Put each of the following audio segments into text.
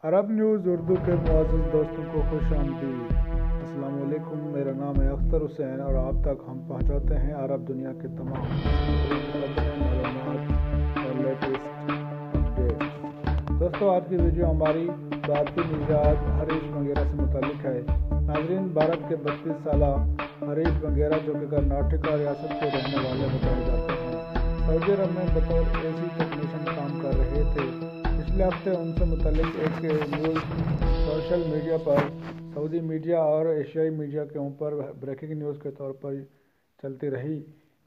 عرب news Urdu کے معزز دوستوں کو خوش آمدید۔ السلام علیکم، میرا نام ہے اختر حسین اور آپ تک ہم پہنچاتے ہیں عرب دنیا کے تمام معلومات اور لیٹسٹ اپڈیٹ۔ دوستو، آج کی ویڈیو ہماری بھارتی نژاد ہریش وانگیرا سے متعلق ہے۔ ناظرین، بھارت کے 32 سالہ ہریش وانگیرا، جو کہ کرناٹک ریاست کے رہنے والے بتائے جاتے ہیں، سعودی عرب میں بطور AC ٹیکنیشین کام کر رہے تھے۔ پچھلے ہفتے ان سے متعلق ایک نیوز سوشل میڈیا پر سعودی میڈیا اور ایشیائی میڈیا کے اوپر بریکنگ نیوز کے طور پر چلتی رہی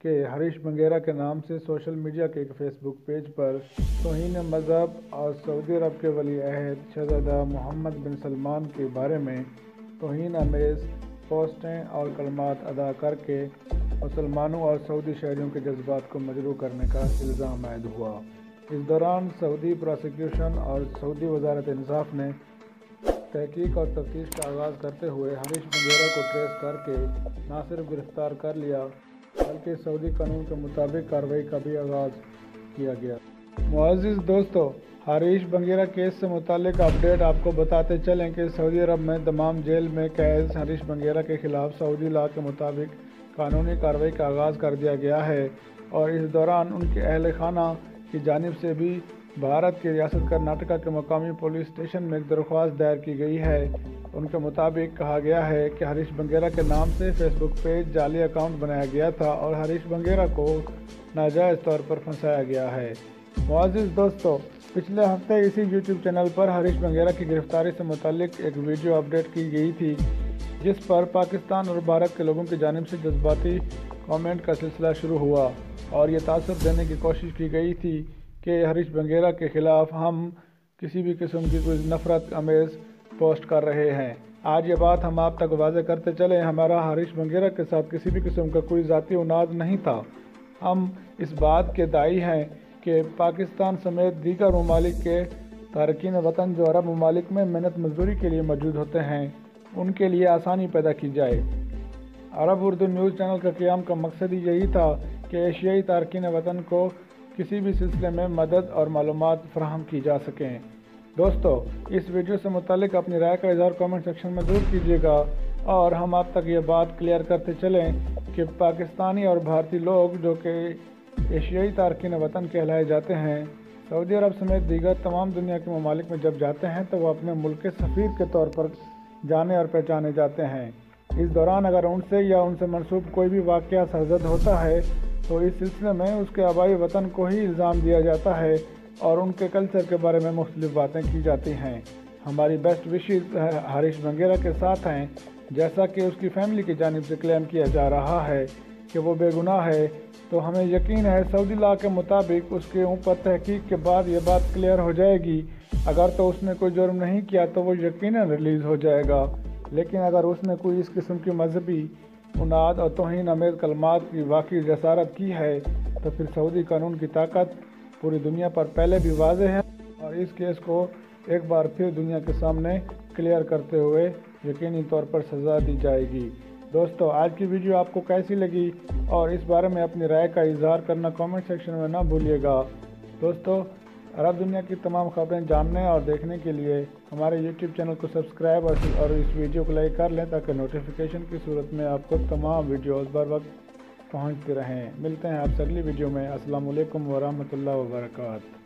کہ ہریش وانگیرا کے نام سے سوشل میڈیا کے ایک فیس بک پیج پر توہین مذہب اور سعودی عرب کے ولی عہد شہزادہ محمد بن سلمان کے بارے میں توہین آمیز پوسٹیں اور کلمات ادا کر کے مسلمانوں اور سعودی شہریوں کے جذبات کو مجروح کرنے کا الزام عائد ہوا۔ اس دوران سعودی پراسیکیوشن اور سعودی وزارت انصاف نے تحقیق اور تفتیش کا آغاز کرتے ہوئے ہریش وانگیرا کو ٹریس کر کے نہ صرف گرفتار کر لیا بلکہ سعودی قانون کے مطابق کارروائی کا بھی آغاز کیا گیا۔ معزز دوستو، ہریش وانگیرا کیس سے متعلق اپڈیٹ آپ کو بتاتے چلیں کہ سعودی عرب میں دمام جیل میں قید ہریش وانگیرا کے خلاف سعودی لاء کے مطابق قانونی کارروائی کا آغاز کر دیا گیا ہے اور اس دوران ان کے اہل خانہ کی جانب سے بھی بھارت کی ریاست کرناٹکا کے مقامی پولیس اسٹیشن میں ایک درخواست دائر کی گئی ہے۔ ان کے مطابق کہا گیا ہے کہ ہریش وانگیرا کے نام سے فیس بک پیج جعلی اکاؤنٹ بنایا گیا تھا اور ہریش وانگیرا کو ناجائز طور پر پھنسایا گیا ہے۔ معزز دوستو، پچھلے ہفتے اسی YouTube چینل پر ہریش وانگیرا کی گرفتاری سے متعلق ایک ویڈیو اپڈیٹ کی گئی تھی، جس پر پاکستان اور بھارت کے لوگوں کی جانب سے جذباتی کامنٹ کا سلسلہ شروع ہوا اور یہ تاثر دینے کی کوشش کی گئی تھی کہ ہریش وانگیرا کے خلاف ہم کسی بھی قسم کی کوئی نفرت امیز پوسٹ کر رہے ہیں۔ آج یہ بات ہم آپ تک واضح کرتے چلیں، ہمارا ہریش وانگیرا کے ساتھ کسی بھی قسم کا کوئی ذاتی عناد نہیں تھا۔ ہم اس بات کے داعی ہیں کہ پاکستان سمیت دیگر ممالک کے تارکین وطن جو عرب ممالک میں محنت مزدوری کے لیے موجود ہوتے ہیں، ان کے لیے آسانی پیدا کی جائے۔ عرب اردو نیوز چینل کا قیام کا مقصد ہی یہی تھا کہ ایشیائی تارکین وطن کو کسی بھی سلسلے میں مدد اور معلومات فراہم کی جا سکیں۔ دوستو، اس ویڈیو سے متعلق اپنی رائے کا اظہار کامنٹ سیکشن میں ضرور کیجیے گا اور ہم آپ تک یہ بات کلیئر کرتے چلیں کہ پاکستانی اور بھارتی لوگ جو کہ ایشیائی تارکین وطن کہلائے جاتے ہیں، سعودی عرب سمیت دیگر تمام دنیا کے ممالک میں جب جاتے ہیں تو وہ اپنے ملک کے سفیر کے طور پر جانے اور پہچانے جاتے ہیں۔ اس دوران اگر ان سے یا ان سے منسوب کوئی بھی واقعہ سرزد ہوتا ہے تو اس سلسلے میں اس کے آبائی وطن کو ہی الزام دیا جاتا ہے اور ان کے کلچر کے بارے میں مختلف باتیں کی جاتی ہیں۔ ہماری بیسٹ وشز ہریش وانگیرا کے ساتھ ہیں، جیسا کہ اس کی فیملی کی جانب سے کلیم کیا جا رہا ہے کہ وہ بے گناہ ہے، تو ہمیں یقین ہے سعودی لاء کے مطابق اس کے اوپر تحقیق کے بعد یہ بات کلیئر ہو جائے گی۔ اگر تو اس نے کوئی جرم نہیں کیا تو وہ یقیناً ریلیز ہو جائے گا، لیکن اگر اس نے کوئی اس قسم کی مذہبی عناد اور توہین آمیز کلمات کی واقعی جسارت کی ہے تو پھر سعودی قانون کی طاقت پوری دنیا پر پہلے بھی واضح ہے اور اس کیس کو ایک بار پھر دنیا کے سامنے کلیئر کرتے ہوئے یقینی طور پر سزا دی جائے گی۔ دوستو، آج کی ویڈیو آپ کو کیسی لگی اور اس بارے میں اپنی رائے کا اظہار کرنا کامنٹ سیکشن میں نہ بھولیے گا۔ دوستو، عرب دنیا کی تمام خبریں جاننے اور دیکھنے کے لیے ہمارے YouTube چینل کو سبسکرائب اور اس ویڈیو کو لائک کر لیں تاکہ نوٹیفیکیشن کی صورت میں آپ کو تمام ویڈیوز بر وقت پہنچتے رہیں۔ ملتے ہیں آپ سے اگلی ویڈیو میں۔ السلام علیکم ورحمۃ اللہ وبرکاتہ۔